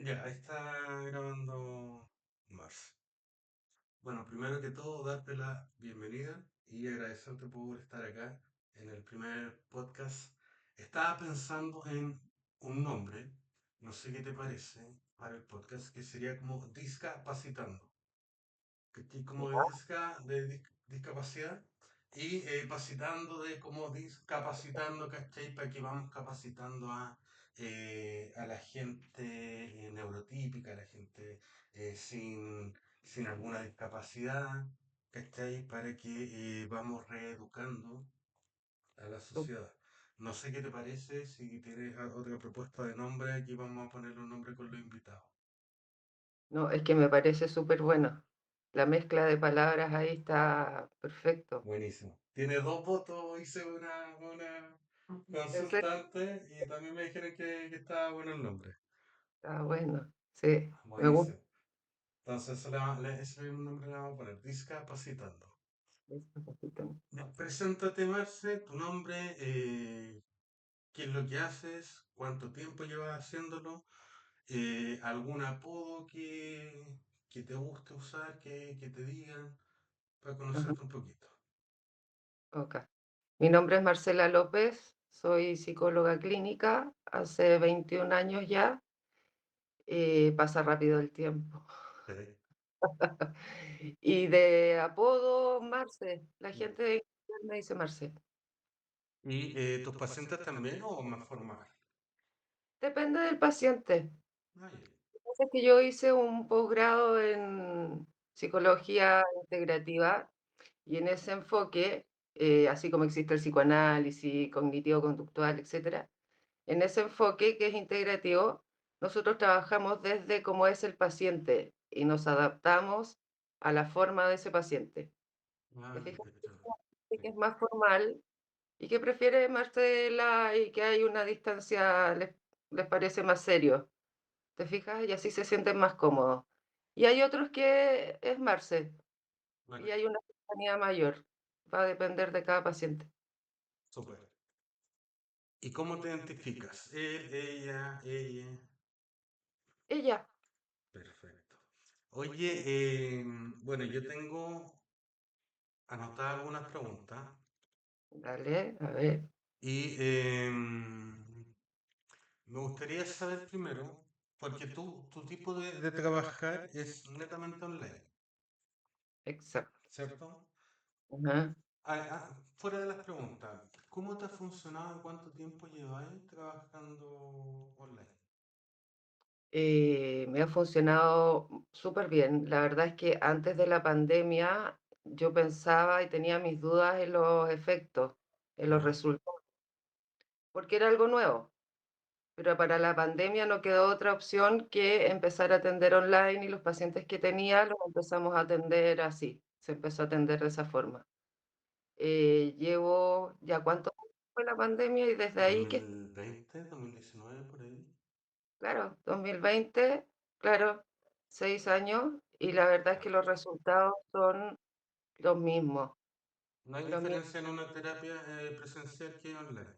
Ya, ahí está grabando Mars. Bueno, primero que todo, darte la bienvenida y agradecerte por estar acá en el primer podcast. Estaba pensando en un nombre, no sé qué te parece, para el podcast, que sería como Discapacitando. ¿Cachai? Como de, discapacidad y capacitando de como discapacitando, ¿cachai? Para que vamos capacitando a la gente neurotípica, a la gente sin alguna discapacidad, ¿cachai? Para que vamos reeducando a la sociedad. No sé qué te parece, si tienes otra propuesta de nombre, aquí vamos a poner un nombre con los invitados. No, es que me parece súper bueno. La mezcla de palabras ahí está perfecto. Buenísimo. Tiene dos votos, hice una En serio, consultante y también me dijeron que estaba bueno el nombre. está bueno. Sí, me gusta. Buenísimo. Entonces, ese mismo nombre le vamos a poner, Discapacitando. Ese poquito. Ya, preséntate, Marce, tu nombre, qué es lo que haces, cuánto tiempo llevas haciéndolo, algún apodo que te guste usar, que te digan, para Ajá, conocerte un poquito. ok. Mi nombre es Marcela López, soy psicóloga clínica, hace 21 años ya, pasa rápido el tiempo. Sí. Y de apodo, Marce, la gente me dice Marce. ¿Y tus pacientes también o más formal? Depende del paciente. Ah, ya. Pasa que yo hice un posgrado en psicología integrativa y en ese enfoque, así como existe el psicoanálisis cognitivo-conductual, etcétera, en ese enfoque que es integrativo, nosotros trabajamos desde cómo es el paciente y nos adaptamos a la forma de ese paciente. ¿Te Ah, fijas? perfecto. Que Sí, es más formal y que prefiere Marcela y que hay una distancia, les parece más serio. ¿Te fijas? Y así se sienten más cómodos. Y hay otros que es Marce, y bacán. hay una cercanía mayor. Va a depender de cada paciente. Súper. ¿Y cómo te identificas? Él, ella. Ella, Perfecto. Oye, bueno, yo tengo anotadas algunas preguntas dale, a ver, y me gustaría saber primero, porque tu tipo de trabajar es netamente online, exacto. ¿cierto? Ajá. Fuera de las preguntas, ¿cómo te ha funcionado y cuánto tiempo lleváis trabajando online? Me ha funcionado súper bien. La verdad es que antes de la pandemia yo pensaba y tenía mis dudas en los efectos, en los ¿Ya? resultados, porque era algo nuevo. Pero para la pandemia no quedó otra opción que empezar a atender online y los pacientes que tenía los empezamos a atender así, se empezó a atender de esa forma. Llevo ya cuánto fue la pandemia y desde ahí que, 2020, 2019, por ahí. claro, 2020, claro, 6 años y la verdad es Ya. que los resultados son los mismos, No hay los mismos. diferencia en una terapia presencial que online.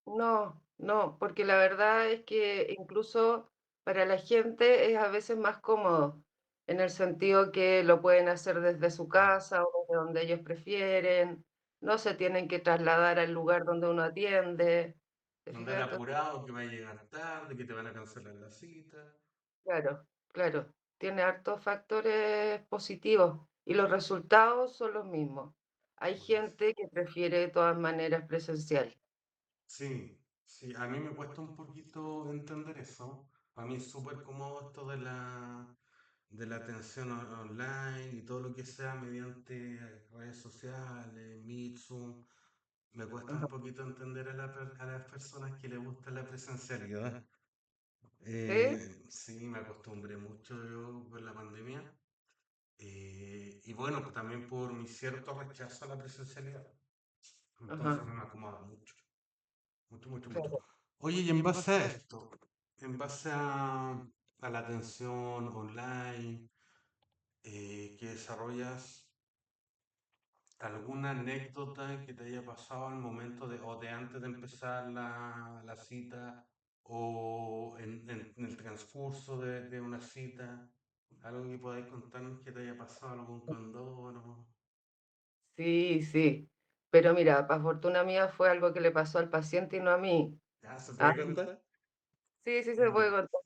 No, no, porque la verdad es que incluso para la gente es a veces más cómodo, en el sentido que lo pueden hacer desde su Mm. casa o desde donde ellos prefieren, no se tienen que trasladar al lugar donde uno atiende. ¿Te Andar fijas? Entonces, apurado, que va a llegar tarde, que te van a cancelar la cita. claro, claro, tiene hartos factores positivos y los resultados son los mismos. Hay Buenísimo. gente que prefiere de todas maneras presencial. Sí, sí, a mí me cuesta un poquito entender eso. A mí es súper cómodo esto de la atención online y todo lo que sea mediante redes sociales, Meet, Zoom. Me cuesta un Ajá. poquito entender a las personas que les gusta la presencialidad. ¿Sí? Sí, me acostumbré mucho yo con la pandemia. Y bueno, pues también por mi cierto rechazo a la presencialidad. Entonces Ajá, me acomoda mucho, mucho, mucho, mucho. claro. Oye, y en base a esto, en base a la atención online que desarrollas, ¿alguna anécdota que te haya pasado al momento o de antes de empezar la cita o en el transcurso de una cita, algo que podáis contarnos que te haya pasado, algún condoro. Sí, sí. Pero mira, para fortuna mía fue algo que le pasó al paciente y no a mí. ¿Ya se Ah, puede contar? sí, sí se puede Ya. contar.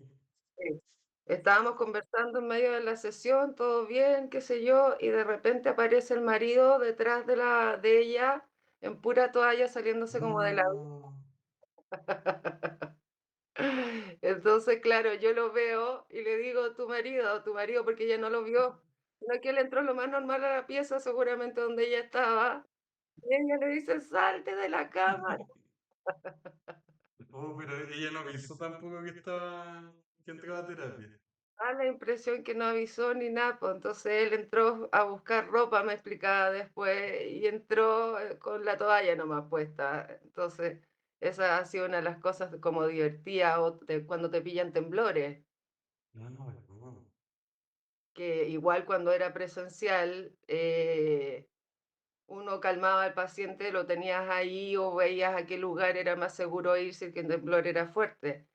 Sí. Estábamos conversando en medio de la sesión, todo bien, qué sé yo, y de repente aparece el marido detrás de ella, en pura toalla, saliéndose como de la. No. Entonces, claro, yo lo veo y le digo, tu marido, porque ella no lo vio. No, que él entró lo más normal a la pieza, seguramente donde ella estaba, y ella le dice, salte de la cama. Oh, pero ella no avisó tampoco que entraba a terapia. Da la impresión que no avisó ni nada, pues entonces él entró a buscar ropa, me explicaba después, y entró con la toalla nomás puesta. Entonces, esa ha sido una de las cosas como divertidas cuando te pillan temblores, No, no, no. que igual cuando era presencial, uno calmaba al paciente, lo tenías ahí o veías a qué lugar era más seguro ir si el temblor era fuerte.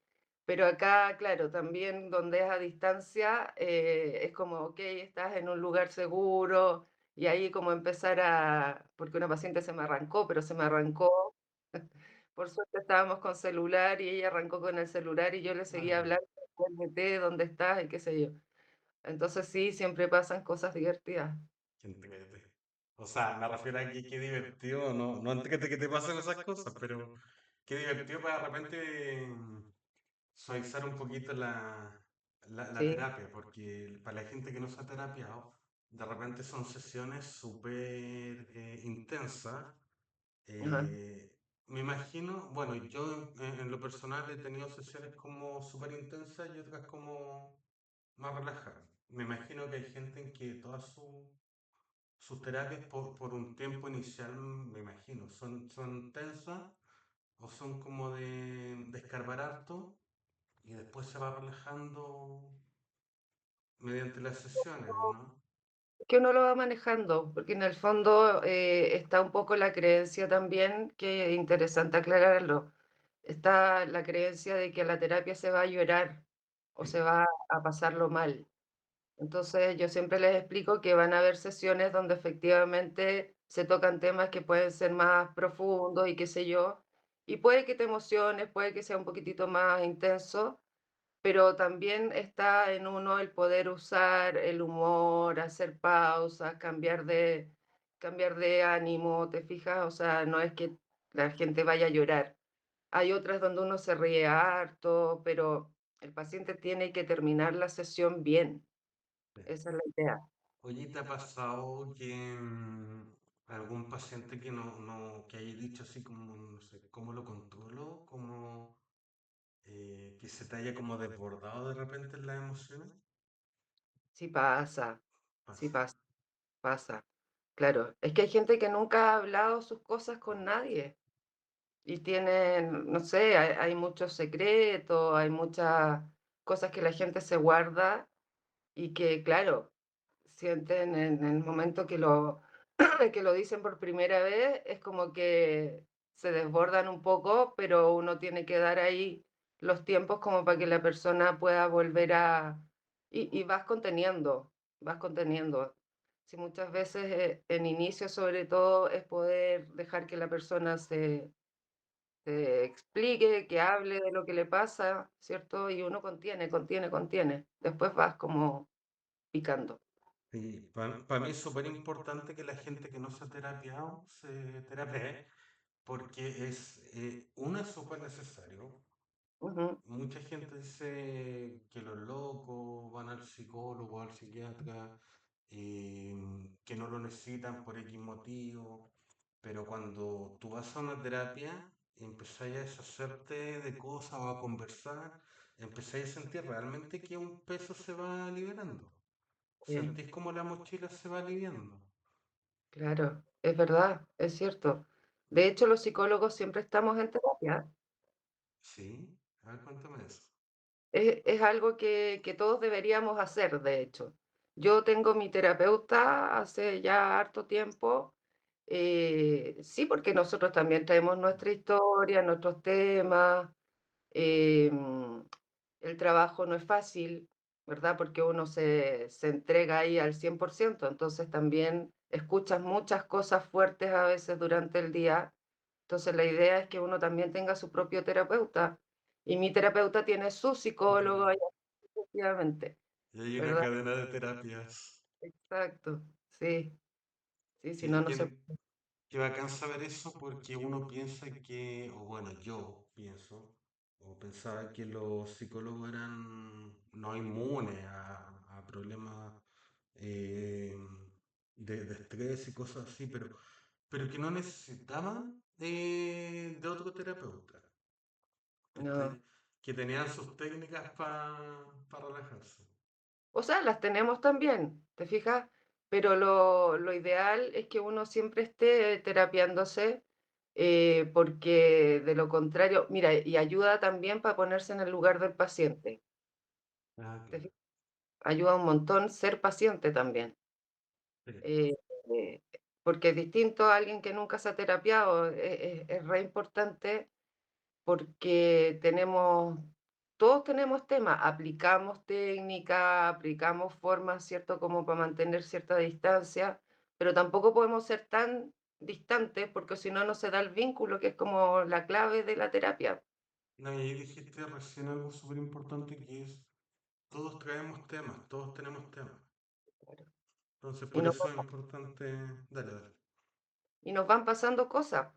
Pero acá, claro, también donde es a distancia, es como, ok, estás en un lugar seguro y ahí como empezar porque una paciente se me arrancó, pero se me arrancó, por suerte estábamos con celular y ella arrancó con el celular y yo le seguía Ah, hablando, vuélvete, ¿dónde estás? Y qué sé yo. Entonces sí, siempre pasan cosas divertidas. qué entrete. O sea, me refiero a que qué divertido, no, no entrete que te pasen esas cosas, pero qué divertido para de repente suavizar un poquito la Sí, terapia, porque para la gente que no se ha terapiado, de repente son sesiones súper intensas. ajá. Me imagino, bueno, yo en lo personal he tenido sesiones como súper intensas y otras como más relajadas. Me imagino que hay gente en que todas sus terapias por un tiempo inicial, me imagino, son tensas o son como de escarbar harto y después se va relajando mediante las sesiones, ¿o no? Que uno lo va manejando, porque en el fondo está un poco la creencia también, que es interesante aclararlo, está la creencia de que a la terapia se va a llorar o se Sí, va a pasarlo mal. Entonces yo siempre les explico que van a haber sesiones donde efectivamente se tocan temas que pueden ser más profundos y qué sé yo, y puede que te emociones, puede que sea un poquitito más intenso, pero también está en uno el poder usar el humor, hacer pausas, cambiar de ánimo, ¿te fijas? O sea, no es que la gente vaya a llorar. Hay otras donde uno se ríe harto, pero el paciente tiene que terminar la sesión bien. sí. Esa es la idea. Oye, ¿te ha pasado que algún paciente que que haya dicho así como, no sé, cómo lo controlo, como que se te haya como desbordado de repente en las emociones? Sí pasa, sí Pasa. pasa, pasa. Claro, es que hay gente que nunca ha hablado sus cosas con nadie. Y tienen, no sé, hay muchos secretos, hay muchas cosas que la gente se guarda y que, claro, sienten en el momento que que lo dicen por primera vez, es como que se desbordan un poco, pero uno tiene que dar ahí los tiempos como para que la persona pueda volver y vas conteniendo, vas conteniendo. Si muchas veces en inicio, sobre todo, es poder dejar que la persona se explique, que hable de lo que le pasa, ¿cierto? Y uno contiene, contiene, contiene. Después vas como picando. Y para mí es súper importante que la gente que no se ha terapiado se terapie, porque es súper necesario. Ujú, Mucha gente dice que los locos van al psicólogo, al psiquiatra, que no lo necesitan por X motivo, pero cuando tú vas a una terapia y empezáis a deshacerte de cosas o a conversar, empezáis a sentir realmente que un peso se va liberando. sí, Sentís como la mochila se va aliviando. claro, es verdad, es cierto. De hecho, los psicólogos siempre estamos en terapia. Sí, a ver, cuéntame eso. Es algo que todos deberíamos hacer, de hecho. Yo tengo mi terapeuta hace ya harto tiempo. Sí, porque nosotros también traemos nuestra historia, nuestros temas. Em, el trabajo no es fácil, ¿verdad? Porque uno se entrega ahí al 100%, entonces también escuchas muchas cosas fuertes a veces durante el día. Entonces la idea es que uno también tenga su propio terapeuta. Y mi terapeuta tiene su psicólogo, y Entiendo. así sucesivamente, Y hay una ¿verdad? cadena de terapias. Exacto, sí, sí, si no, Qué, no se... qué, qué bacán saber eso porque uno piensa que, o bueno, yo pienso, o pensaba que los psicólogos eran no inmunes a problemas eh, de estrés y cosas así, pero que no necesitaban de otro terapeuta, ¿cachai? No. Que tenían sus técnicas para relajarse. O sea, las tenemos también, ¿te fijas? Pero lo ideal es que uno siempre esté terapiándose, porque de lo contrario, mira, y ayuda también para ponerse en el lugar del paciente. Ah, ¿Te claro. fijas? Ayuda un montón ser paciente también, Sí. eh, eh, porque es distinto a alguien que nunca se ha terapiado. Es re importante porque todos tenemos temas, aplicamos técnica, aplicamos formas, ¿cierto? Como para mantener cierta distancia, pero tampoco podemos ser tan distantes porque si no, no se da el vínculo, que es como la clave de la terapia. No, y ahí dijiste recién algo súper importante que es, todos traemos temas, todos tenemos temas. Claro. Entonces, Y por nos, eso es importante, dale, dale. y nos van pasando cosas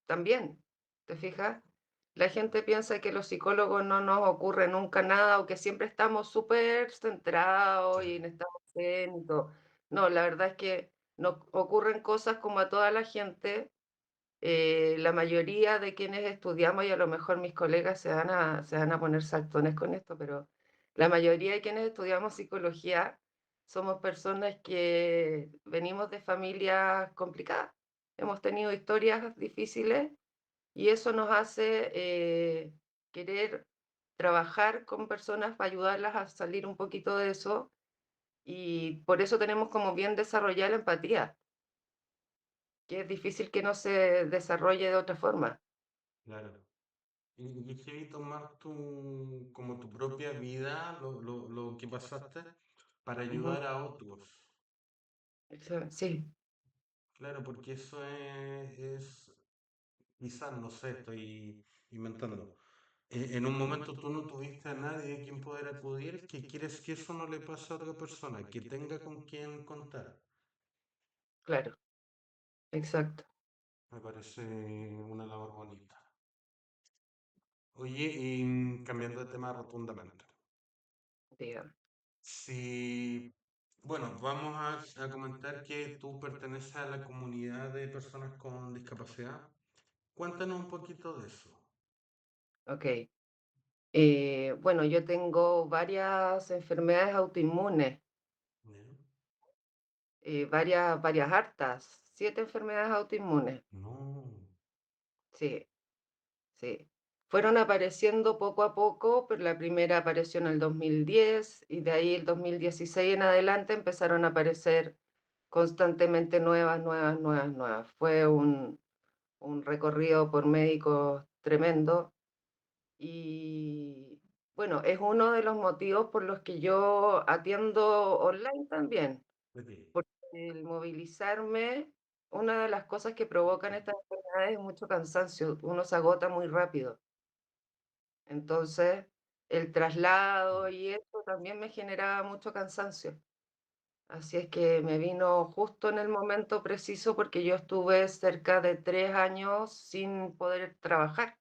también, ¿te fijas? La gente piensa que los psicólogos no nos ocurre nunca nada o que siempre estamos súper centrados y Claro. en estado zen y todo. No, la verdad es que nos ocurren cosas como a toda la gente. La mayoría de quienes estudiamos, y a lo mejor mis colegas se van a poner saltones con esto, pero la mayoría de quienes estudiamos psicología somos personas que venimos de familias complicadas. Hemos tenido historias difíciles y eso nos hace querer trabajar con personas para ayudarlas a salir un poquito de eso y por eso tenemos como bien desarrollada la empatía, que es difícil que no se desarrolle de otra forma. Claro. Y heavy tomar como tu propia vida, lo que pasaste, para Ujú. ayudar a otros. Sí, Claro, porque eso quizás, no sé, estoy inventando. En un momento tú no tuviste a nadie a quien poder acudir, que quieres que eso no le pase a otra persona, que tenga con quien contar. claro, exacto. Me parece una labor bonita. Oye, y cambiando de tema rotundamente. Diga. Si, bueno, vamos a comentar que tú perteneces a la comunidad de personas con discapacidad. Cuéntanos un poquito de eso. Ok. Bueno, yo tengo varias enfermedades autoinmunes, ¿Ya? varias hartas, 7 enfermedades autoinmunes. No, Sí, sí. Fueron apareciendo poco a poco, pero la primera apareció en el 2010 y de ahí el 2016 en adelante empezaron a aparecer constantemente nuevas, nuevas, nuevas, nuevas. Fue un recorrido por médicos tremendo. Y bueno, es uno de los motivos por los que yo atiendo online también, ¿de qué? porque el movilizarme, una de las cosas que provocan estas enfermedades es mucho cansancio, uno se agota muy rápido. Entonces, el traslado Mm. y eso también me generaba mucho cansancio. Así es que me vino justo en el momento preciso porque yo estuve cerca de 3 años sin poder trabajar,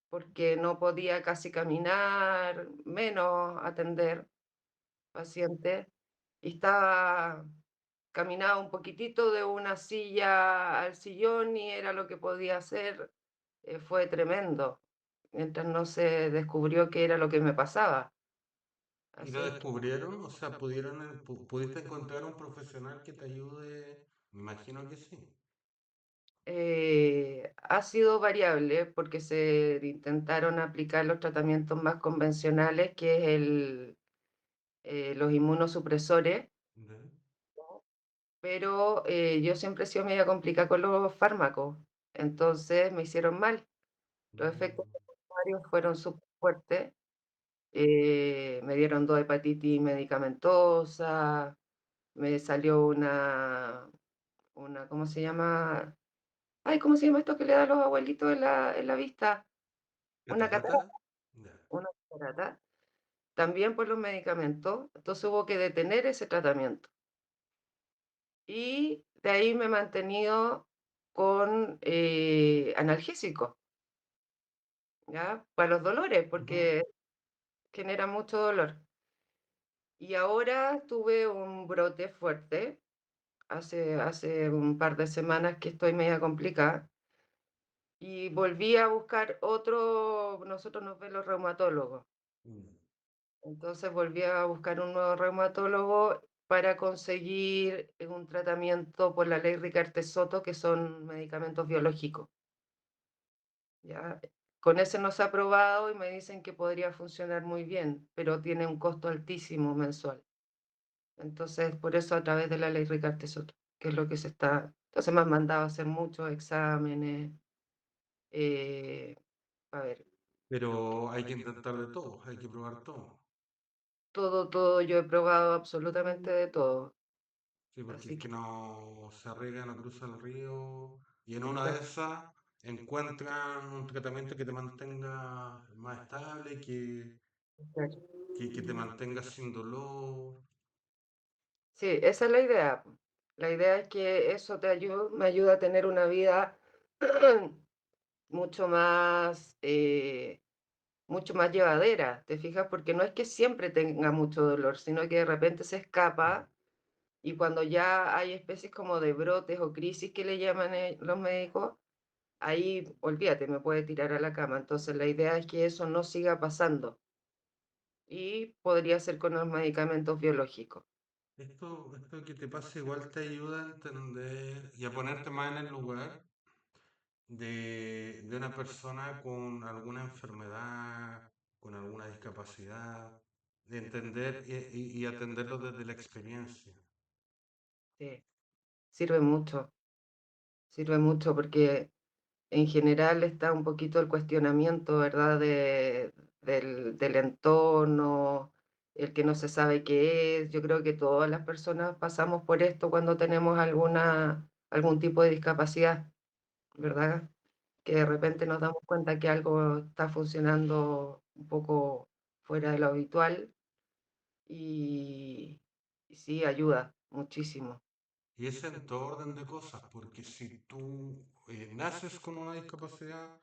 porque no podía casi caminar, menos atender pacientes, y caminaba un poquitito de una silla al sillón y era lo que podía hacer. Fue tremendo, mientras no se descubrió qué era lo que me pasaba. ¿Y Así lo es que descubrieron? O sea, ¿pudiste encontrar un profesional que te ayude? Me imagino que sí. ha sido variable porque se intentaron aplicar los tratamientos más convencionales, que es los inmunosupresores. ¿Ya? Pero yo siempre he sido media complicada con los fármacos, entonces me hicieron mal. Los efectos Mm. varios fueron súper fuertes. Me dieron 2 hepatitis medicamentosas, me salió ¿cómo se llama? Ay, ¿cómo se llama esto que le da a los abuelitos en la vista? Una ¿Catarata? catarata, Ya. una catarata, también por los medicamentos, entonces hubo que detener ese tratamiento. Y de ahí me he mantenido con, analgésicos, ¿ya? Para los dolores, Ujú. porque genera mucho dolor. Y ahora tuve un brote fuerte, hace un par de semanas que estoy media complicada, y volví a buscar otro, nosotros nos ven los reumatólogos. Mm. Entonces volví a buscar un nuevo reumatólogo para conseguir un tratamiento por la ley Ricarte-Soto, que son medicamentos biológicos, ¿ya? Con ese no se ha probado y me dicen que podría funcionar muy bien, pero tiene un costo altísimo mensual. Entonces, por eso a través de la ley Ricarte-Soto, que es lo que se está. Entonces me han mandado a hacer muchos exámenes, eh, a ver, Pero hay que intentar de todo, hay que probar todo. todo, yo he probado absolutamente de todo. Sí, porque es Así que que, no se riega, no cruza el río. Y en una de claro, esas encuentran un tratamiento que te mantenga más estable, claro. que te mantenga sin dolor. Sí, esa es la idea, po. La idea es que eso me ayuda a tener una vida mucho más, mucho más llevadera, ¿te fijas? Porque no es que siempre tenga mucho dolor, sino que de repente se Mm. escapa y cuando ya hay especies como de brotes o crisis que le llaman los médicos, ahí olvídate, me puede tirar a la cama. Entonces la idea es que eso no siga pasando y podría ser con los medicamentos biológicos. Esto que te pasa igual te ayuda a entender y a ponerte más en el lugar de una persona con alguna enfermedad, con alguna discapacidad, de entender y atenderlo desde la experiencia. Sí, sirve mucho porque en general está un poquito el cuestionamiento, ¿verdad? Del entorno, el que no se sabe qué es. Yo creo que todas las personas pasamos por esto cuando tenemos algún tipo de discapacidad, ¿verdad? Que de repente nos damos cuenta que algo está funcionando un poco fuera de lo habitual y, y sí, ayuda muchísimo. Y es en todo orden de cosas, porque si tú naces con una discapacidad,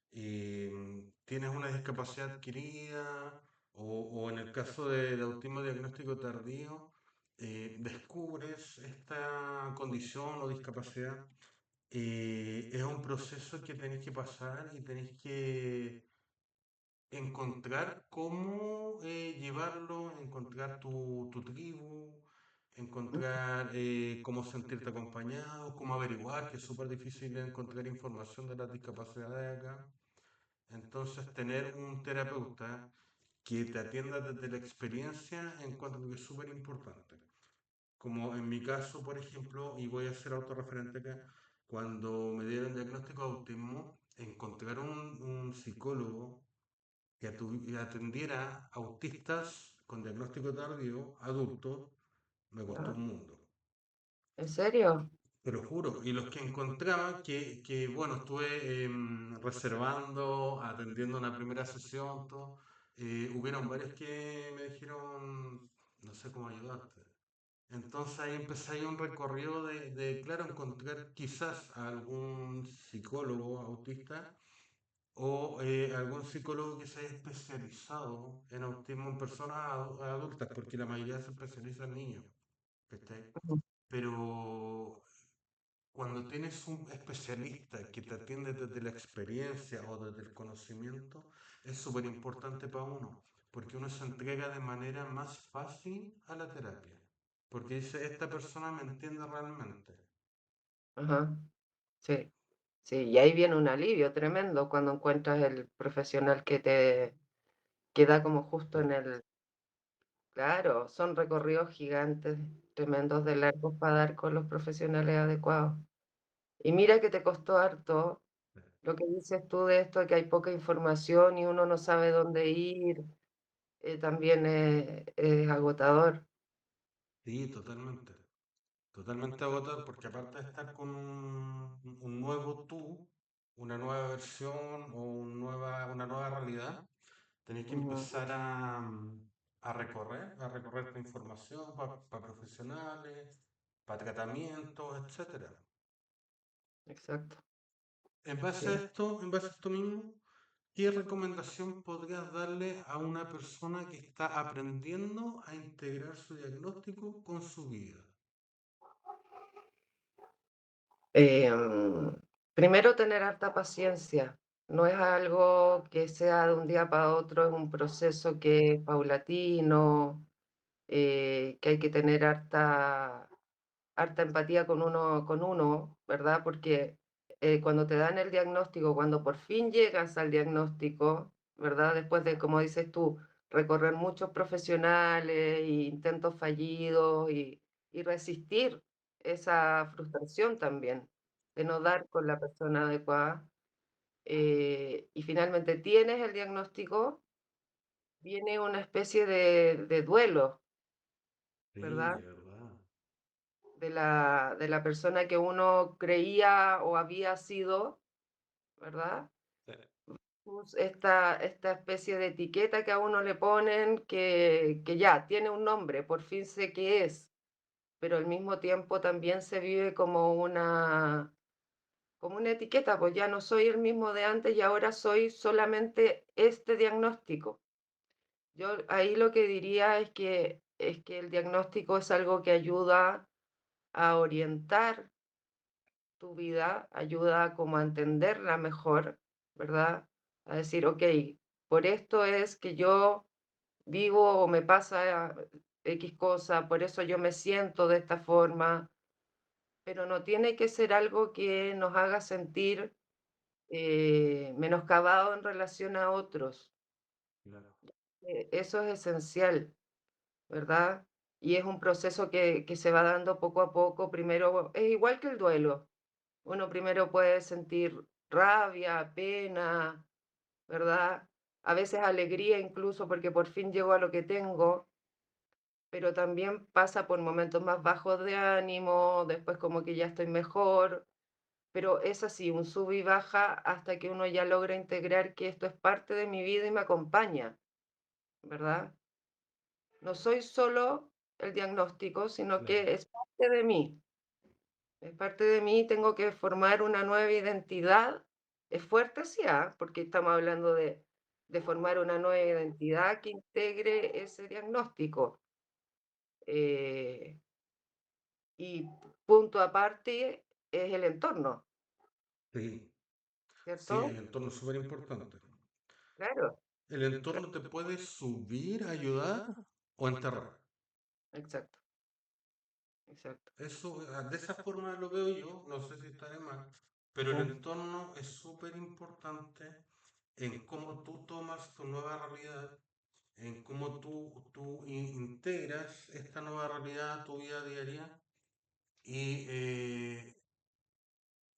tienes una discapacidad adquirida, o en el caso de autismo diagnóstico tardío, descubres esta condición o discapacidad, es un proceso que tenéis que pasar y tenéis que encontrar cómo llevarlo, encontrar tu tribu, encontrar cómo sentirte acompañado, cómo averiguar, que es súper difícil encontrar información de las discapacidades acá. Entonces, tener un terapeuta que te atienda desde la experiencia encuentro que es súper importante. Como en mi caso, por ejemplo, y voy a ser autorreferente acá, cuando me dieron diagnóstico de autismo, encontrar un psicólogo que atendiera autistas con diagnóstico tardío, adultos, me costó ¿Ya? un mundo. ¿En serio? Te lo juro. Y los que encontraba bueno, estuve reservando, atendiendo una primera sesión, todo, hubieron varios que me dijeron, no sé cómo ayudarte. Entonces ahí empecé ahí un recorrido claro, encontrar quizás a algún psicólogo autista o algún psicólogo que se haya especializado en autismo en personas adultas, porque la mayoría se especializa en niños, ¿cachai? Ujú. Pero cuando tienes un especialista que te atiende desde la experiencia o desde el conocimiento, es súper importante para uno, porque uno se entrega de manera más fácil a la terapia, porque dice, esta persona me entiende realmente. Ajá, sí, sí, y ahí viene un alivio tremendo cuando encuentras el profesional que te queda como justo en el. Claro, son recorridos gigantes, tremendos de largos para dar con los profesionales adecuados. Y mira que te costó harto, Lo que dices tú de esto, de que hay poca información y uno no sabe dónde ir, también es agotador. Sí, totalmente. Totalmente agotador porque aparte de estar con un nuevo tú, una nueva versión o una nueva realidad, tenés que Ujú, empezar a recorrer tu información para profesionales, para tratamientos, etcétera. exacto, sí. En base a esto mismo, ¿qué recomendación podrías darle a una persona que está aprendiendo a integrar su diagnóstico con su vida? Em, Primero tener harta paciencia. No es algo que sea de un día para otro, es un proceso que es paulatino, que hay que tener harta empatía con uno, ¿verdad? Porque cuando te dan el diagnóstico, cuando por fin llegas al diagnóstico, ¿verdad? Después de, como dices tú, recorrer muchos profesionales e intentos fallidos y resistir esa frustración también de no dar con la persona adecuada, y finalmente tienes el diagnóstico, viene una especie de duelo, Sí, ¿verdad? de verdad. De la persona que uno creía o había sido, ¿verdad? Sí, Esta especie de etiqueta que a uno le ponen que ya tiene un nombre, por fin sé qué es, pero al mismo tiempo también se vive como una etiqueta, pues ya no soy el mismo de antes y ahora soy solamente este diagnóstico. Yo ahí lo que diría es que el diagnóstico es algo que ayuda a orientar tu vida, ayuda como a entenderla mejor, ¿verdad? A decir, ok, por esto es que yo vivo o me pasa X cosa, por eso yo me siento de esta forma, pero no tiene que ser algo que nos haga sentir menoscabado en relación a otros. claro. Eso es esencial, ¿verdad? Y es un proceso que se va dando poco a poco. Primero, es igual que el duelo. Uno primero puede sentir rabia, pena, ¿verdad? A veces alegría incluso porque por fin llego a lo que tengo, pero también pasa por momentos más bajos de ánimo, después como que ya estoy mejor, pero es así, un sub y baja hasta que uno ya logra integrar que esto es parte de mi vida y me acompaña, ¿verdad? No soy solo el diagnóstico, sino Claro. que es parte de mí. Es parte de mí, tengo que formar una nueva identidad. Es fuerte, sí, porque estamos hablando de formar una nueva identidad que integre ese diagnóstico. Eh, y punto aparte es el entorno, Sí, sí, el ¿cierto? entorno es súper importante. Claro, El entorno te puede subir, ayudar o enterrar. exacto, exacto. Eso, de esa forma lo veo yo, no sé si estaré mal, pero el Mm, entorno es súper importante en cómo tú tomas tu nueva realidad, en cómo integras esta nueva realidad a tu vida diaria y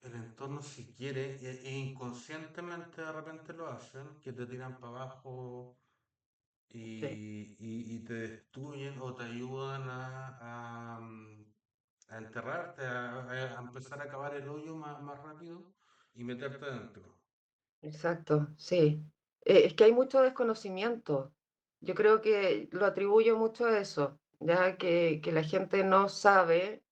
el entorno si quiere, inconscientemente de repente lo hacen, que te tiran para abajo sí, y te destruyen o te ayudan a enterrarte, a empezar a cavar el hoyo más rápido y meterte adentro. exacto, sí. Es que hay mucho desconocimiento. Yo creo que lo atribuyo mucho a eso, ya que la gente no sabe.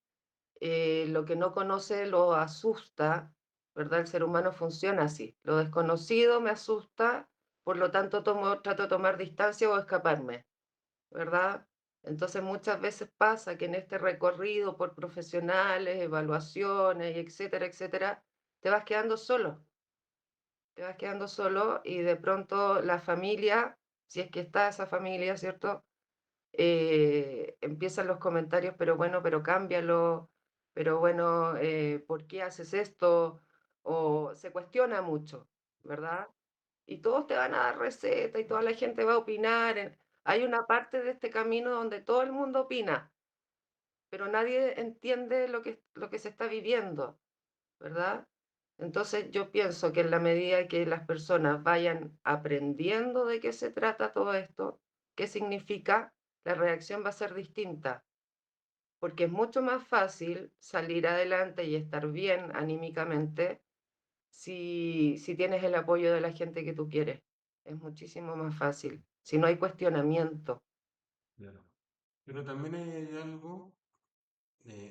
Lo que no conoce lo asusta, ¿verdad? El ser humano funciona así. Lo desconocido me asusta, por lo tanto trato de tomar distancia o escaparme, ¿verdad? Entonces muchas veces pasa que en este recorrido por profesionales, evaluaciones, y etcétera, etcétera, te vas quedando solo, te vas quedando solo y de pronto la familia, si es que está esa familia, ¿cierto? Empiezan los comentarios, pero bueno, pero cámbialo, pero bueno, ¿por qué haces esto? O se cuestiona mucho, ¿verdad? Y todos te van a dar receta y toda la gente va a opinar. Hay una parte de este camino donde todo el mundo opina, pero nadie entiende lo que se está viviendo, ¿verdad? Entonces, yo pienso que en la medida que las personas vayan aprendiendo de qué se trata todo esto, qué significa, la reacción va a ser distinta, porque es mucho más fácil salir adelante y estar bien anímicamente si tienes el apoyo de la gente que tú quieres. Es muchísimo más fácil, si no hay cuestionamiento. Claro. Pero también hay algo,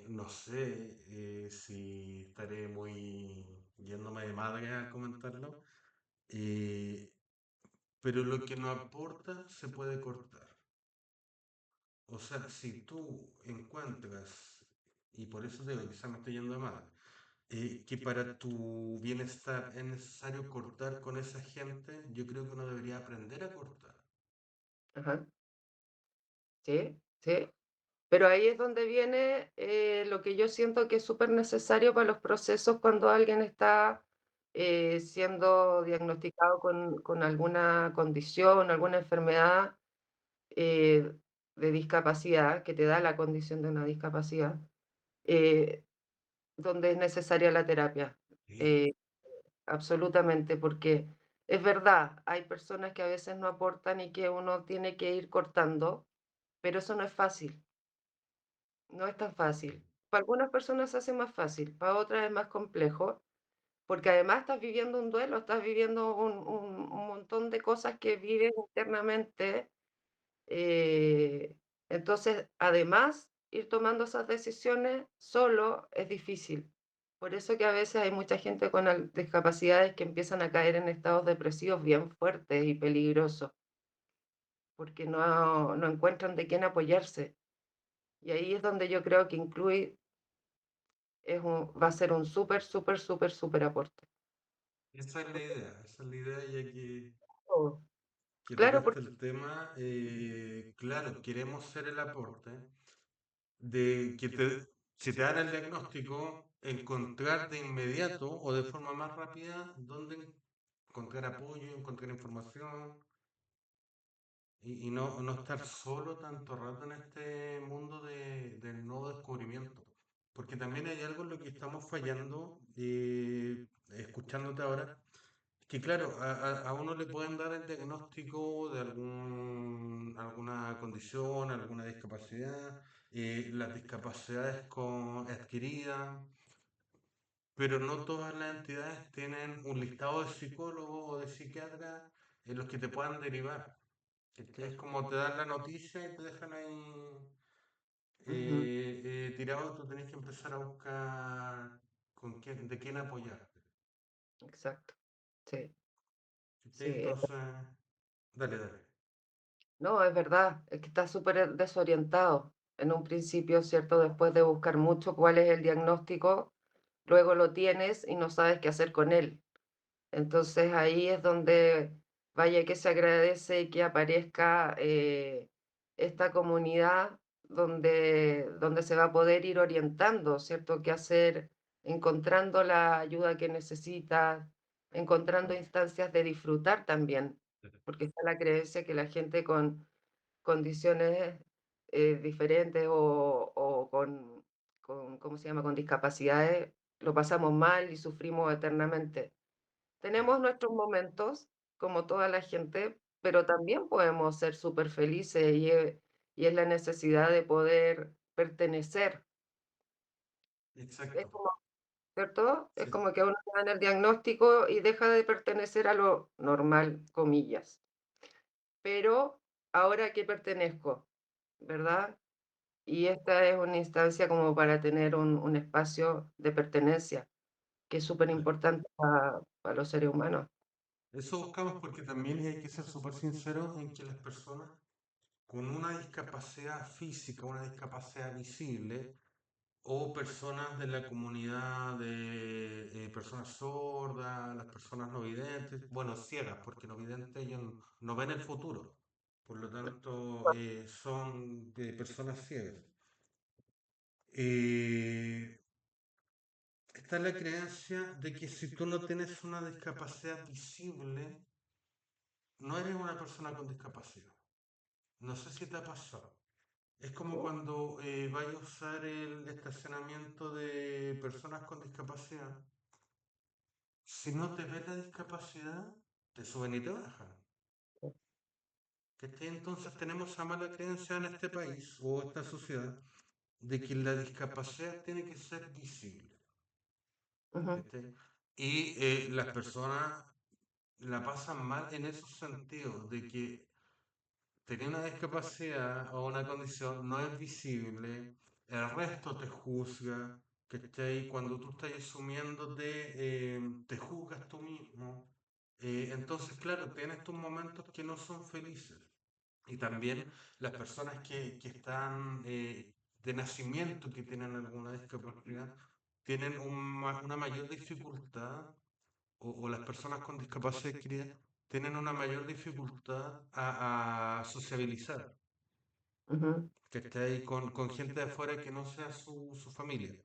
no sé si estaré muy yéndome de madre al comentarlo, eh, pero lo que no aporta se puede cortar. O sea, si tú encuentras, y por eso te digo, quizá me estoy yendo de madre, que para tu bienestar es necesario cortar con esa gente, yo creo que uno debería aprender a cortar. Ajá, sí, sí. Pero ahí es donde viene lo que yo siento que es súper necesario para los procesos cuando alguien está siendo diagnosticado con alguna condición, alguna enfermedad eh, de discapacidad, que te da la condición de una discapacidad, eh, donde es necesaria la terapia. Sí, Eh, absolutamente, porque es verdad, hay personas que a veces no aportan y que uno tiene que ir cortando, pero eso no es fácil. No es tan fácil. Para algunas personas se hace más fácil, para otras es más complejo, porque además estás viviendo un duelo, estás viviendo un montón de cosas que vives internamente. eh, entonces, además, ir tomando esas decisiones solo es difícil. Por eso que a veces hay mucha gente con discapacidades que empiezan a caer en estados depresivos bien fuertes y peligrosos, porque no encuentran de quién apoyarse. Y ahí es donde yo creo que incluye va a ser un súper, súper, súper, súper aporte. esa es la idea, ya Oh, que claro, tocaste porque el tema, claro, queremos ser el aporte de que te, si te dan el diagnóstico, encontrar de inmediato o de forma más rápida dónde encontrar apoyo, encontrar información, y no estar solo tanto rato en este mundo del nuevo descubrimiento. Porque también hay algo en lo que estamos fallando, escuchándote ahora, que claro, a uno le pueden dar el diagnóstico de alguna condición, alguna discapacidad, las discapacidades adquiridas, pero no todas las entidades tienen un listado de psicólogos o de psiquiatras en los que te puedan derivar. Es claro. como te dan la noticia y te dejan ahí Ujú, tirado, tú tenés que empezar a buscar de quién apoyarte. exacto. Sí, ¿Cachai? sí. Entonces, dale, dale. No, es verdad, es que está súper desorientado. En un principio, ¿cierto? Después de buscar mucho cuál es el diagnóstico, luego lo tienes y no sabes qué hacer con él. Entonces ahí es donde vaya que se agradece que aparezca esta comunidad donde se va a poder ir orientando, ¿cierto? ¿Qué hacer? Encontrando la ayuda que necesitas, encontrando instancias de disfrutar también, porque está la creencia que la gente con condiciones diferentes o con, ¿cómo se llama?, con discapacidades, lo pasamos mal y sufrimos eternamente. Tenemos nuestros momentos, como toda la gente, pero también podemos ser súper felices y es la necesidad de poder pertenecer. Es Exacto. como, ¿cierto? Es Sí, como que a uno le dan el diagnóstico y deja de pertenecer a lo normal, comillas. Pero, ¿ahora a qué pertenezco? ¿Verdad? Y esta es una instancia como para tener un espacio de pertenencia, que es súper claro. importante para los seres humanos. Eso buscamos porque también hay que ser súper sinceros en que las personas con una discapacidad física, una discapacidad visible, o personas de la comunidad de personas sordas, las personas no videntes, bueno, ciegas, porque no videntes ellos no ven el futuro, por lo tanto son personas ciegas. Eh, Está la creencia de que si tú no tienes una discapacidad visible, no eres una persona con discapacidad. No sé si te ha pasado. Es como ¿Sí? cuando vayas a usar el estacionamiento de personas con discapacidad. si no te ves la discapacidad, te suben y te bajan. ¿Cachai? Entonces tenemos esa mala creencia en este país o esta sociedad de que la discapacidad tiene que ser visible. Ujú, ¿Cachai? Y las personas la pasan mal en esos sentidos, de que tener una discapacidad o una condición no es visible, el resto te juzga, ¿cachai? Cuando tú estás asumiéndote, te juzgas tú mismo. Entonces, claro, tienes tus momentos que no son felices. Y también las personas que están de nacimiento, que tienen alguna discapacidad, tienen una mayor dificultad o las personas con discapacidad adquirida tienen una mayor dificultad a sociabilizar, ujú, que esté ahí con gente de afuera que no sea su familia.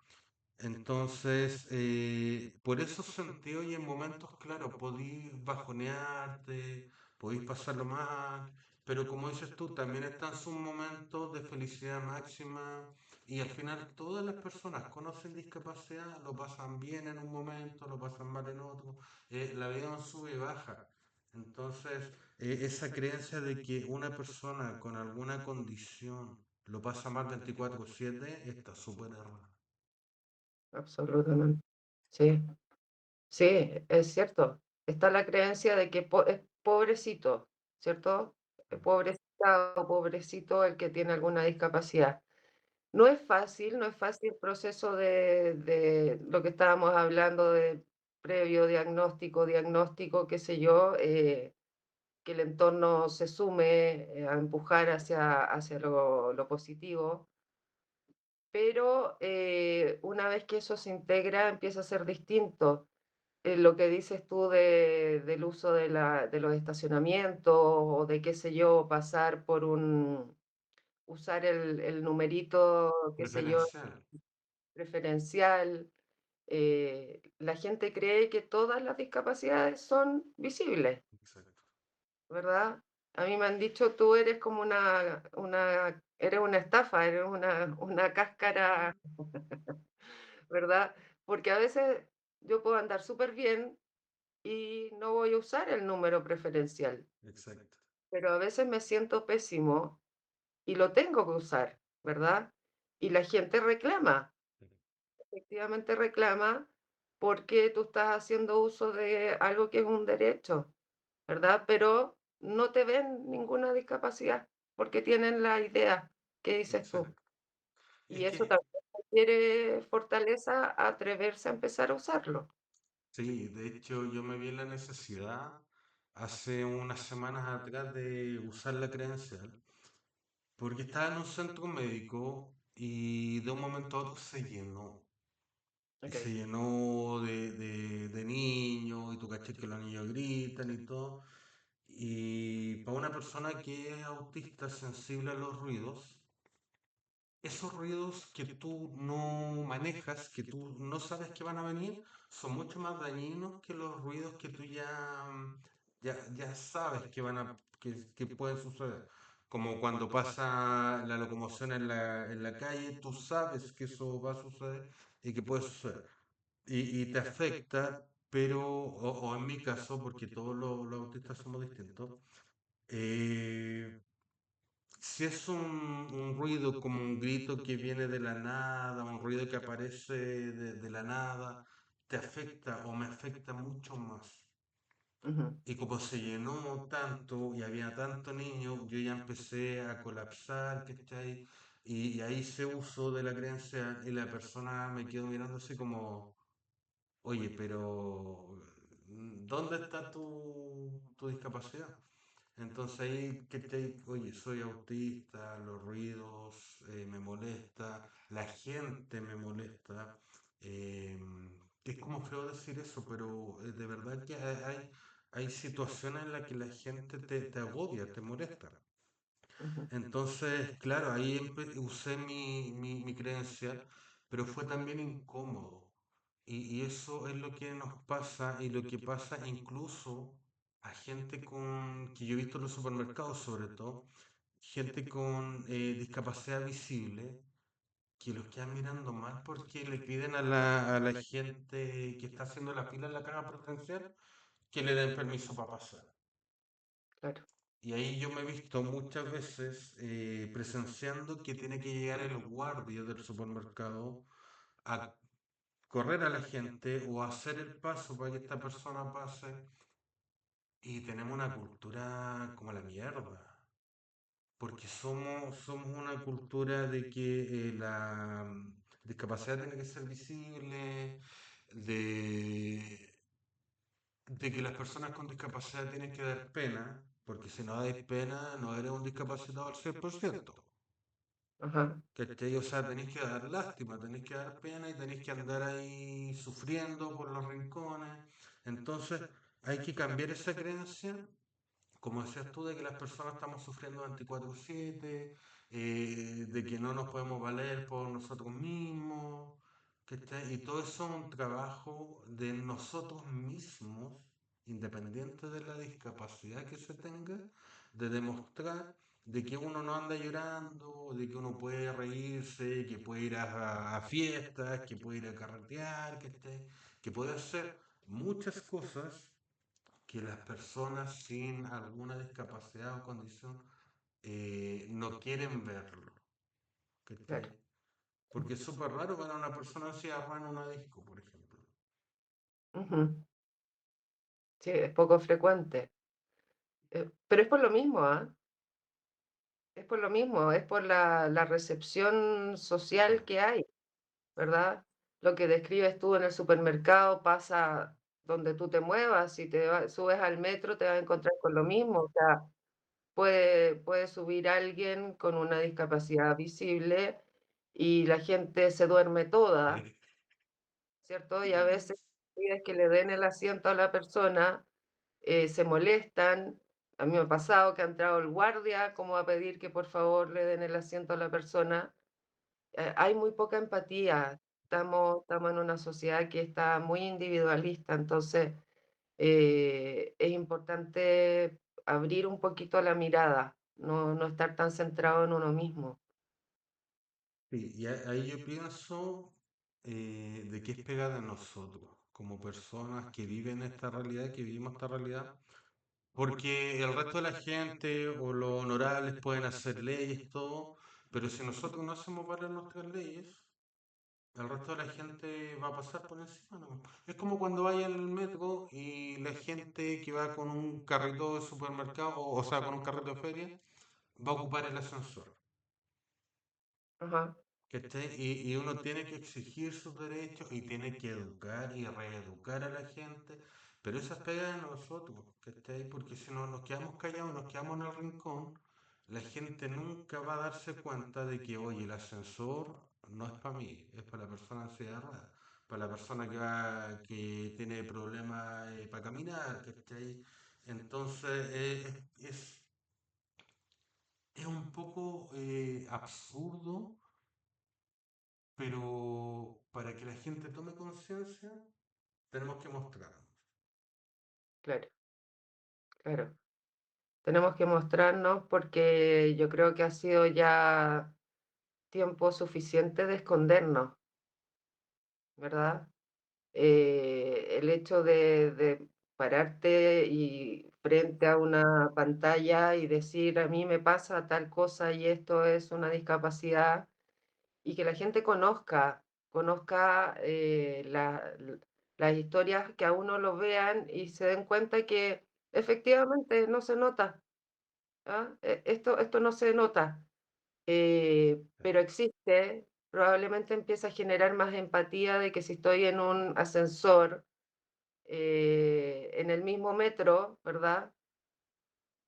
Entonces, por esos sentidos y en momentos, claro, podéis bajonearte, podéis pasarlo mal, pero como dices tú, también están sus momentos de felicidad máxima y al final todas las personas conocen discapacidad, lo pasan bien en un momento, lo pasan mal en otro, la vida no sube y baja. Entonces, esa creencia de que una persona con alguna condición lo pasa mal 24/7 está súper errada. absolutamente. Sí, sí, es cierto. Está la creencia de que es pobrecito, ¿cierto? Pobrecita o pobrecito el que tiene alguna discapacidad. No es fácil el proceso de lo que estábamos hablando de previo diagnóstico, qué sé yo, que el entorno se sume a empujar hacia lo positivo, pero una vez que eso se integra empieza a ser distinto. Lo que dices tú del uso de los estacionamientos o de qué sé yo, pasar por usar el numerito, qué sé yo, Preferencial. preferencial. La gente cree que todas las discapacidades son visibles, Exacto. ¿verdad? A mí me han dicho, tú eres como eres una estafa, eres una cáscara, ¿verdad? Porque a veces yo puedo andar súper bien y no voy a usar el número preferencial, Exacto. pero a veces me siento pésimo y lo tengo que usar, ¿verdad? Y la gente reclama, efectivamente reclama porque tú estás haciendo uso de algo que es un derecho, ¿verdad? Pero no te ven ninguna discapacidad porque tienen la idea que dices tú. Exacto. Es Y eso que, también requiere fortaleza a atreverse a empezar a usarlo. sí, de hecho yo me vi en la necesidad hace unas semanas atrás de usar la credencial, porque estaba en un centro médico y de un momento a otro se llenó. Y se Okey. llenó de niños, y tú caché que los niños gritan y todo. Y para una persona que es autista sensible a los ruidos, esos ruidos que tú no manejas, que tú no sabes que van a venir, son mucho más dañinos que los ruidos que tú ya sabes que pueden suceder. Como cuando pasa la locomoción en la calle, tú sabes que eso va a suceder y que puede suceder. Y te afecta, pero, o en mi caso, porque todos los autistas somos distintos, eh, si es un ruido como un grito que viene de la nada, un ruido que aparece de la nada, te afecta o me afecta mucho más. Ujú, Y como se llenó tanto y había tanto niño, yo ya empecé a colapsar, ¿cachai? Y ahí hice uso de la creencia y la persona me quedó mirando así como, oye, pero ¿dónde está tu discapacidad? Entonces ahí, oye, soy autista, los ruidos me molesta, la gente me molesta. eh, es como feo decir eso, pero de verdad que hay situaciones en las que la gente te agobia, te molesta. ujú, Entonces, claro, ahí usé mi credencial, pero fue también incómodo. Y eso es lo que nos pasa y lo que pasa incluso a gente que yo he visto en los supermercados sobre todo, gente con discapacidad visible, que los quedan mirando mal porque le piden a la gente que está haciendo la fila en la caja preferencial que le den permiso para pasar. claro, Y ahí yo me he visto muchas veces presenciando que tiene que llegar el guardia del supermercado a correr a la gente o hacer el paso para que esta persona pase. Y tenemos una cultura como la mierda, porque somos una cultura de que la discapacidad tiene que ser visible, de, de que las personas con discapacidad tienen que dar pena, porque si no dais pena no eres un discapacitado al 100%. ajá, ¿Cachai? O sea, tenéis que dar lástima, tenéis que dar pena y tenéis que andar ahí sufriendo por los rincones. Entonces, hay que cambiar esa creencia, como decías tú, de que las personas estamos sufriendo 24/7, de que no nos podemos valer por nosotros mismos, ¿cachai? Y todo eso es un trabajo de nosotros mismos, independiente de la discapacidad que se tenga, de demostrar de que uno no anda llorando, de que uno puede reírse, que puede ir a fiestas, que puede ir a carretear, que puede hacer muchas cosas que las personas sin alguna discapacidad o condición no quieren verlo. ¿Cachai? claro. Porque es súper raro para una persona así en una disco, por ejemplo. Ujú. Sí, es poco frecuente. Pero es por lo mismo, ¿ah? Es por lo mismo, es por la recepción social que hay, ¿verdad? Lo que describes tú en el supermercado pasa donde tú te muevas, si subes al metro te vas a encontrar con lo mismo, o sea, puede subir alguien con una discapacidad visible y la gente se duerme toda, Sí. ¿cierto? Y a veces pides que le den el asiento a la persona, se molestan. A mí me ha pasado que ha entrado el guardia como a pedir que por favor le den el asiento a la persona. Hay muy poca empatía. Estamos en una sociedad que está muy individualista, entonces es importante abrir un poquito la mirada, no estar tan centrado en uno mismo. Sí, y ahí yo pienso de que es pegada a nosotros, como personas que viven esta realidad, que vivimos esta realidad, porque el resto de la gente o los honorables pueden hacer leyes, todo, pero si nosotros no hacemos valer nuestras leyes, el resto de la gente va a pasar por encima, ¿no? Es como cuando vaya en el metro y la gente que va con un carrito de supermercado, o sea, con un carrito de feria, va a ocupar el ascensor. Ajá, ¿Cachai? Y uno tiene que exigir sus derechos y tiene que educar y reeducar a la gente, pero esa es pega de nosotros, ¿cachai? Porque si no nos quedamos callados, nos quedamos en el rincón, la gente nunca va a darse cuenta de que, oye, el ascensor no es para mí, es para la persona en silla de ruedas, para la persona que tiene problemas para caminar, ¿cachai? Entonces, es un poco absurdo, pero para que la gente tome conciencia, tenemos que mostrarnos. claro, claro. Tenemos que mostrarnos porque yo creo que ha sido ya tiempo suficiente de escondernos, ¿verdad? El hecho de pararte y frente a una pantalla y decir a mí me pasa tal cosa y esto es una discapacidad y que la gente conozca las historias, que a uno lo vean y se den cuenta que efectivamente no se nota, ¿ah? Esto no se nota, pero existe, probablemente empieza a generar más empatía de que si estoy en un ascensor, en el mismo metro, ¿verdad?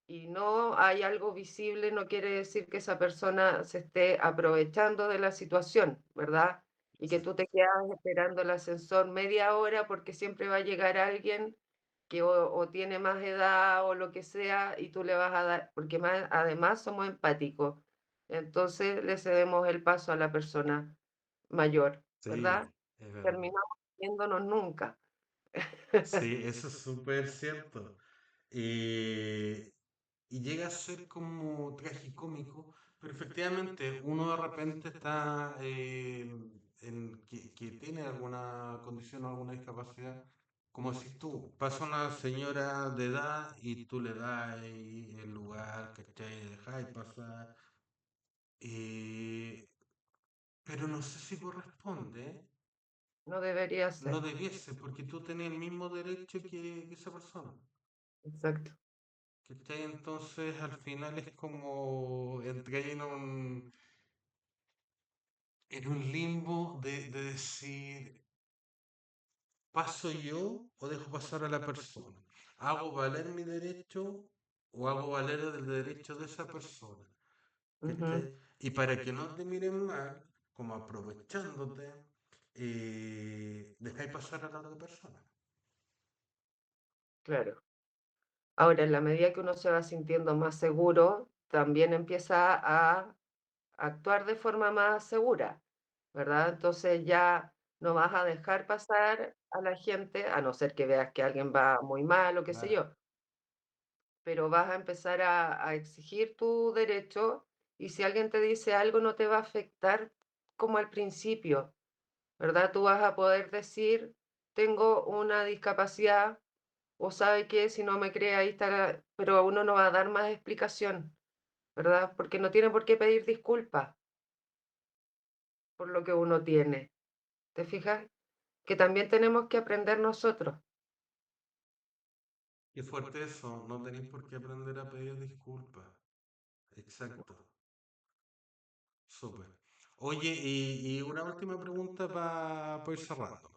Y no hay algo visible, no quiere decir que esa persona se esté aprovechando de la situación, ¿verdad? Y que tú te quedas esperando el ascensor media hora porque siempre va a llegar alguien que o tiene más edad o lo que sea y tú le vas a dar, porque además somos empáticos, entonces le cedemos el paso a la persona mayor, ¿verdad? Sí, es verdad. Terminamos viéndonos nunca. Sí, eso es súper cierto. Eh, y llega a ser como tragicómico, Pero efectivamente, uno de repente está que tiene alguna condición o alguna discapacidad, como si tú, pasa una señora de edad y tú le das ahí el lugar, ¿cachai? Dejáis pasar, eh, pero no sé si corresponde, ¿eh? No debería No ser. debiese, porque tú tenés el mismo derecho que esa persona. Exacto. ¿Cachai? Entonces al final es como entrar en un limbo de decir, ¿paso yo o dejo pasar a la persona? ¿Hago valer mi derecho o hago valer el derecho de esa persona? ¿Cachai? Ujú, Y para que no te miren mal, como aprovechándote, dejáis pasar a la otra persona. claro. Ahora, en la medida que uno se va sintiendo más seguro, también empieza a actuar de forma más segura, ¿verdad? Entonces ya no vas a dejar pasar a la gente, a no ser que veas que alguien va muy mal o qué sé Claro. yo, pero vas a empezar a exigir tu derecho y si alguien te dice algo no te va a afectar como al principio, ¿verdad? Tú vas a poder decir, tengo una discapacidad o sabe que si no me cree ahí está, pero uno no va a dar más explicación, ¿verdad? Porque no tiene por qué pedir disculpas por lo que uno tiene. ¿Te fijas? Que también tenemos que aprender nosotros. Qué fuerte eso, no tenéis por qué aprender a pedir disculpas. Exacto, súper. Oye, y una última pregunta para ir cerrando.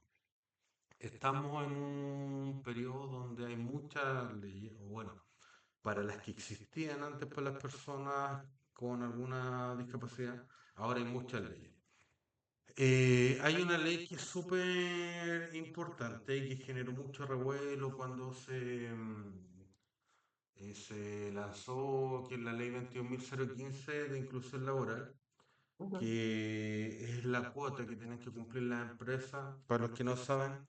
Estamos en un periodo donde hay muchas leyes, o bueno, para las que existían antes para las personas con alguna discapacidad, ahora hay muchas leyes. Hay una ley que es súper importante y que generó mucho revuelo cuando se lanzó, que es la ley 21.015 de inclusión laboral, Ujú, que es la cuota que tienen que cumplir las empresas. Para los que no saben,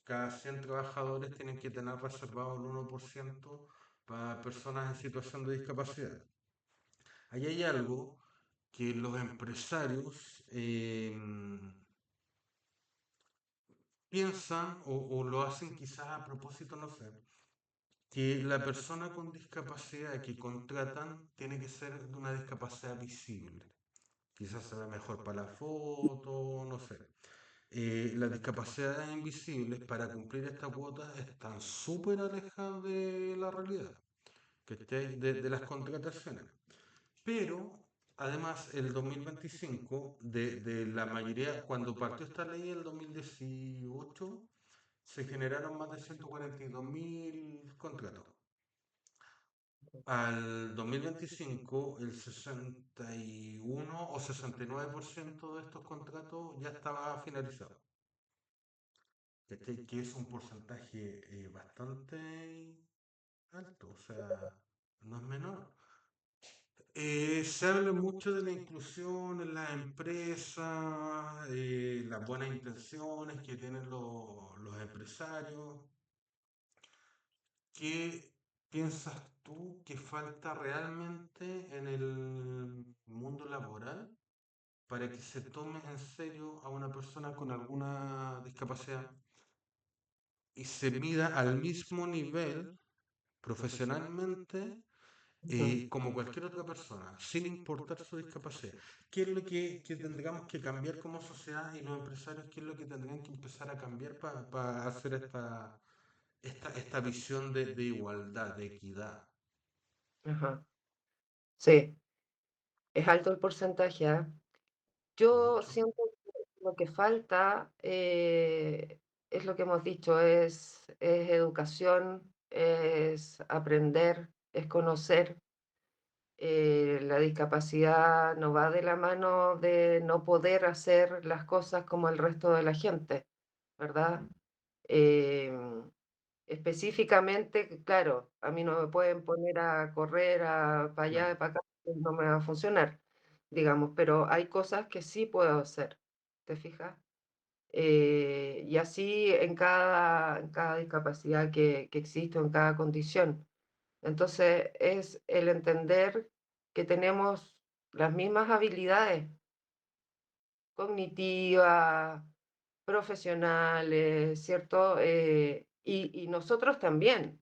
cada 100 trabajadores tienen que tener reservado el 1% para personas en situación de discapacidad. Ahí hay algo que los empresarios piensan o lo hacen quizás a propósito, no sé, que la persona con discapacidad que contratan tiene que ser de una discapacidad visible. Quizás se ve mejor para la foto, no sé. Las discapacidades invisibles para cumplir esta cuota están súper alejadas de la realidad, ¿cachai? De las contrataciones. Pero, además, el 2025, de la mayoría, cuando partió esta ley en el 2018, se generaron más de 142.000 contratos. Al 2025, el 61 o 69% de estos contratos ya estaba finalizado. ¿Cachai? Que es un porcentaje bastante alto, o sea, no es menor. Se habla mucho de la inclusión en las empresas, las buenas intenciones que tienen los empresarios. ¿Qué piensas tú que falta realmente en el mundo laboral para que se tome en serio a una persona con alguna discapacidad y se mida al mismo nivel profesionalmente ujú. como cualquier otra persona, sin importar su discapacidad? ¿Qué es lo que tendríamos que cambiar como sociedad y los empresarios, qué es lo que tendrían que empezar a cambiar para hacer esta visión de igualdad, de equidad? Ajá. Sí, es alto el porcentaje, ¿ah? Yo Mucho. siento que lo que falta es lo que hemos dicho, es educación, es aprender, es conocer. La discapacidad no va de la mano de no poder hacer las cosas como el resto de la gente, ¿verdad? Em, Específicamente, claro, a mí no me pueden poner a correr para allá, Claro. para acá, no me va a funcionar, digamos, pero hay cosas que sí puedo hacer, ¿te fijas? Y así en cada discapacidad que existe, o en cada condición. Entonces, es el entender que tenemos las mismas habilidades cognitivas, profesionales, ¿cierto? Y nosotros también,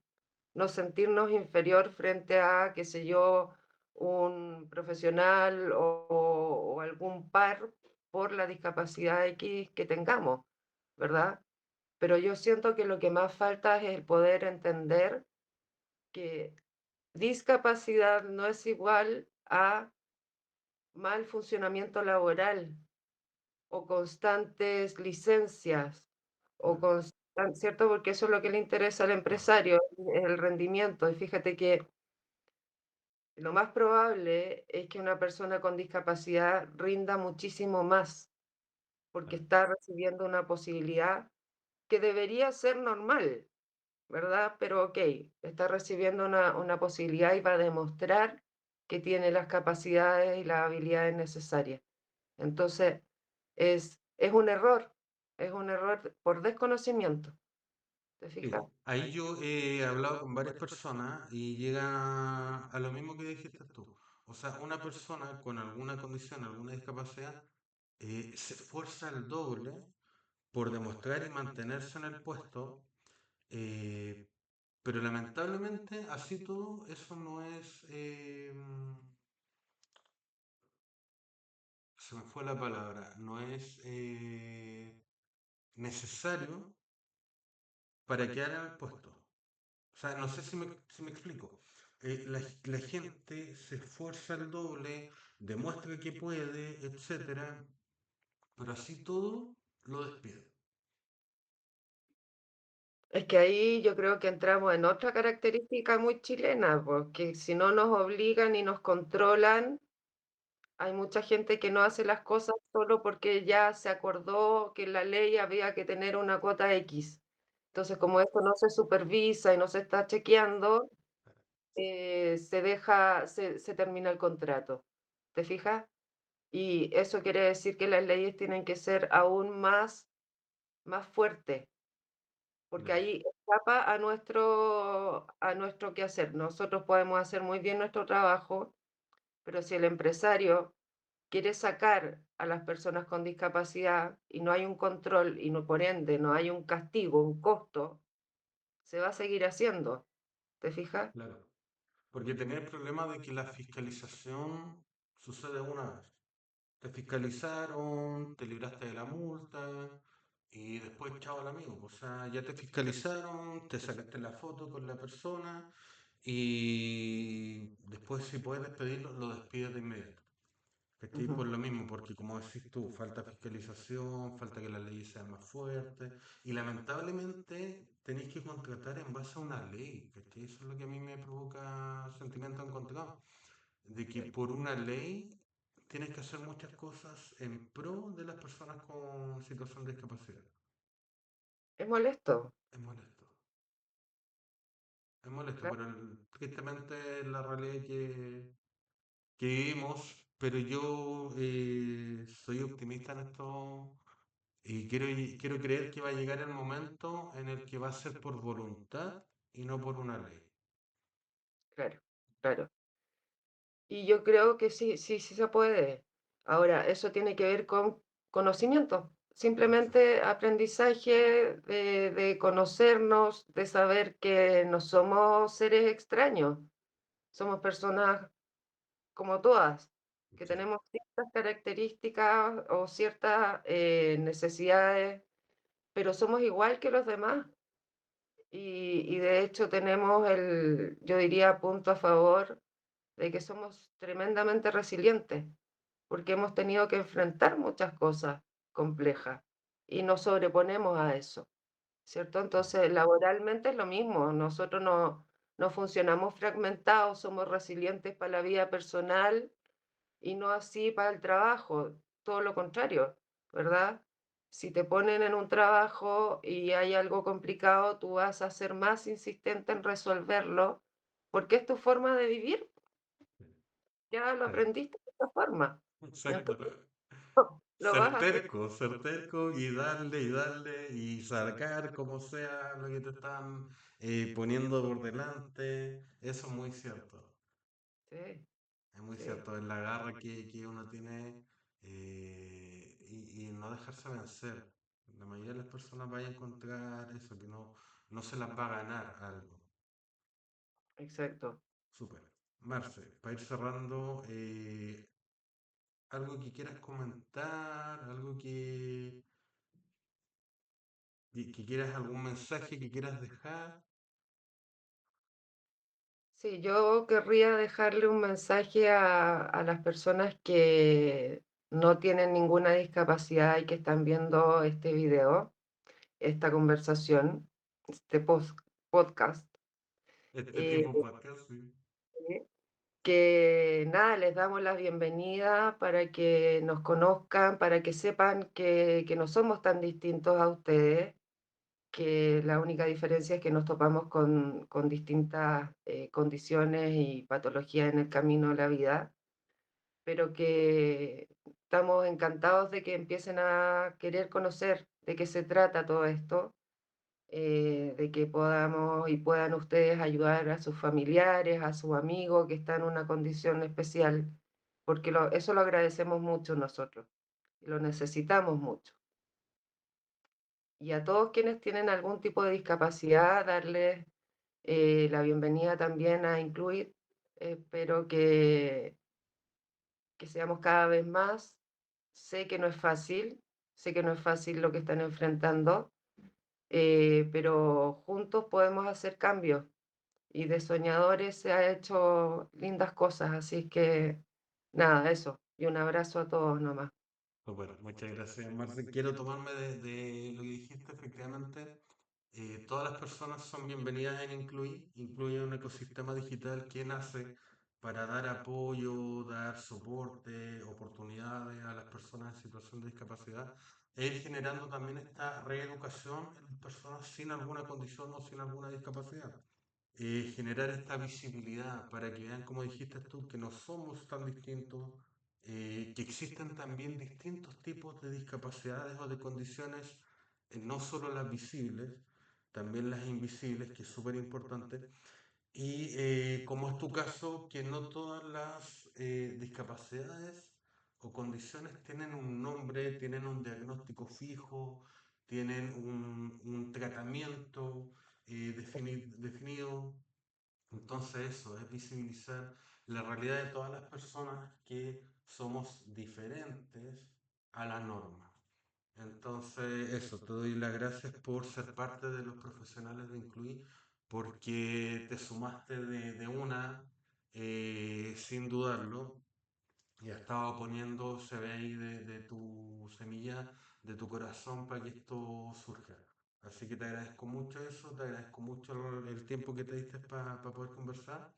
no sentirnos inferior frente a, qué sé yo, un profesional o algún par por la discapacidad X que tengamos, ¿verdad? Pero yo siento que lo que más falta es el poder entender que discapacidad no es igual a mal funcionamiento laboral o constantes licencias o Claro, ¿cierto? Porque eso es lo que le interesa al claro, empresario, el rendimiento. Y fíjate que lo más probable es que una persona con discapacidad rinda muchísimo más porque claro. está recibiendo una posibilidad que debería ser normal, ¿verdad? Pero ok, está recibiendo una posibilidad y va a demostrar que tiene las capacidades y las habilidades necesarias. Entonces, es un error por desconocimiento, ¿te fijas? Sí, ahí yo he hablado con varias personas y llega a lo mismo que dijiste tú. O sea, una persona con alguna condición, alguna discapacidad, se esfuerza el doble por demostrar y mantenerse en el puesto, eh, pero lamentablemente así todo eso no es, se me fue la palabra, no es necesario para quedar en el puesto. O sea, no sé si me explico. La gente se esfuerza el doble, demuestra que puede, etcétera, pero así todo lo despide. Es que ahí yo creo que entramos en otra característica muy chilena, porque si no nos obligan y nos controlan, hay mucha gente que no hace las cosas solo porque ya se acordó que en la ley había que tener una cuota X. Entonces, como esto no se supervisa y no se está chequeando, se termina el contrato. ¿Te fijas? Y eso quiere decir que las leyes tienen que ser aún más fuertes, porque Claro, ahí escapa a nuestro quehacer. Nosotros podemos hacer muy bien nuestro trabajo, pero si el empresario quiere sacar a las personas con discapacidad y no hay un control y no, por ende no hay un castigo, un costo, se va a seguir haciendo. ¿Te fijas? claro. Porque tenía el problema de que la fiscalización sucede una vez. Te fiscalizaron, te libraste de la multa y después chao al amigo. O sea, ya te fiscalizaron, te sacaste la foto con la persona y después si puedes despedirlo, lo despides de inmediato. ¿Cachai? Ujú. Por lo mismo, porque como decís tú, falta fiscalización, falta que las leyes sean más fuertes y lamentablemente tenéis que contratar en base a una ley, ¿cachai? Eso es lo que a mí me provoca sentimiento encontrado, de que por una ley tienes que hacer muchas cosas en pro de las personas con situación de discapacidad. Es molesto, Es molesto, es molesto, claro, pero tristemente es la realidad que vivimos, pero yo soy optimista en esto. Y quiero creer que va a llegar el momento en el que va a ser por voluntad y no por una ley. claro, claro. Y yo creo que sí, sí, sí se puede. Ahora, eso tiene que ver con conocimiento, Exacto. simplemente aprendizaje de conocernos, de saber que no somos seres extraños, somos personas como todas, que Sí, tenemos ciertas características o ciertas necesidades, pero somos igual que los demás. Y de hecho tenemos yo diría, punto a favor de que somos tremendamente resilientes, porque hemos tenido que enfrentar muchas cosas complejas y nos sobreponemos a eso, ¿cierto? claro, Entonces, laboralmente es lo mismo, nosotros no funcionamos fragmentados, somos resilientes para la vida personal y no así para el trabajo, todo lo contrario, ¿verdad? Si te ponen en un trabajo y hay algo complicado, tú vas a ser más insistente en resolverlo porque es tu forma de vivir, sí, ya lo sí. aprendiste de esta forma. Exacto. Entonces, lo vas a hacer. Ser terco y darle y sacar como sea lo que te están poniendo por delante. Eso es muy cierto. Sí. es muy sí, cierto, es la garra que uno tiene y no dejarse vencer. La mayoría de las personas va a encontrar eso, que no se las va a ganar algo. exacto. Súper. Marce, para ir cerrando, algo que quieras comentar, algo que quieras, algún mensaje que quieras dejar. Sí, yo querría dejarle un mensaje a las personas que no tienen ninguna discapacidad y que están viendo este video, esta conversación, este podcast. Este eh, tipo de podcast, sí. que nada, les damos la bienvenida para que nos conozcan, para que sepan que no somos tan distintos a ustedes, que la única diferencia es que nos topamos con distintas condiciones y patologías en el camino de la vida, pero que estamos encantados de que empiecen a querer conocer de qué se trata todo esto, de que podamos y puedan ustedes ayudar a sus familiares, a sus amigos que están en una condición especial, porque eso lo agradecemos mucho nosotros y lo necesitamos mucho. Y a todos quienes tienen algún tipo de discapacidad, darles la bienvenida también a Incluir. Espero que seamos cada vez más. Sé que no es fácil, sé que no es fácil lo que están enfrentando, pero juntos podemos hacer cambios. Y de soñadores se ha hecho lindas cosas, así que nada, eso. Y un abrazo a todos nomás. Súper, muchas gracias, Marce. Quiero tomarme de lo que dijiste, efectivamente. Todas las personas son bienvenidas en Incluir. Incluye un ecosistema digital que nace para dar apoyo, dar soporte, oportunidades a las personas en situación de discapacidad e ir generando también esta reeducación en las personas sin alguna condición o sin alguna discapacidad. Generar esta visibilidad para que vean, como dijiste tú, que no somos tan distintos, que existen también distintos tipos de discapacidades o de condiciones, no solo las visibles, también las invisibles, que es súper importante, y como es tu caso, que no todas las discapacidades o condiciones tienen un nombre, tienen un diagnóstico fijo, tienen un tratamiento definido. Entonces eso es visibilizar la realidad de todas las personas que somos diferentes a la norma. Entonces eso, te doy las gracias por ser parte de los profesionales de Incluir, porque te sumaste de una, sin dudarlo, y has estado poniendo, se ve ahí de tu semilla, de tu corazón para que esto surja. Así que te agradezco mucho eso, te agradezco mucho el tiempo que te diste para poder conversar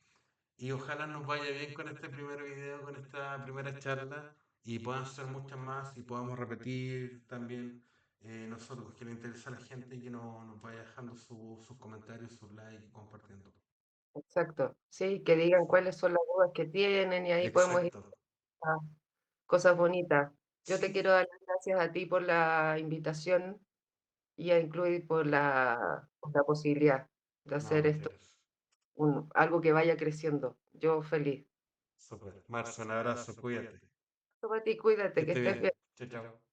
y ojalá nos vaya bien con este primer video, con esta primera charla y puedan ser muchas más y podamos repetir también nosotros, que le interesa a la gente y que nos vaya dejando sus comentarios, sus likes y compartiendo. Exacto. Sí, que digan Súper. cuáles son las dudas que tienen y ahí podemos ir Exacto. a cosas bonitas. Yo te quiero Sí. dar las gracias a ti por la invitación y a Incluir por la posibilidad de No, hacer muchas esto, gracias. algo que vaya creciendo. Yo feliz. Súper. Marce, un abrazo, cuídate. Para ti, Que cuídate, que esté estés bien. bien. Chao, chao.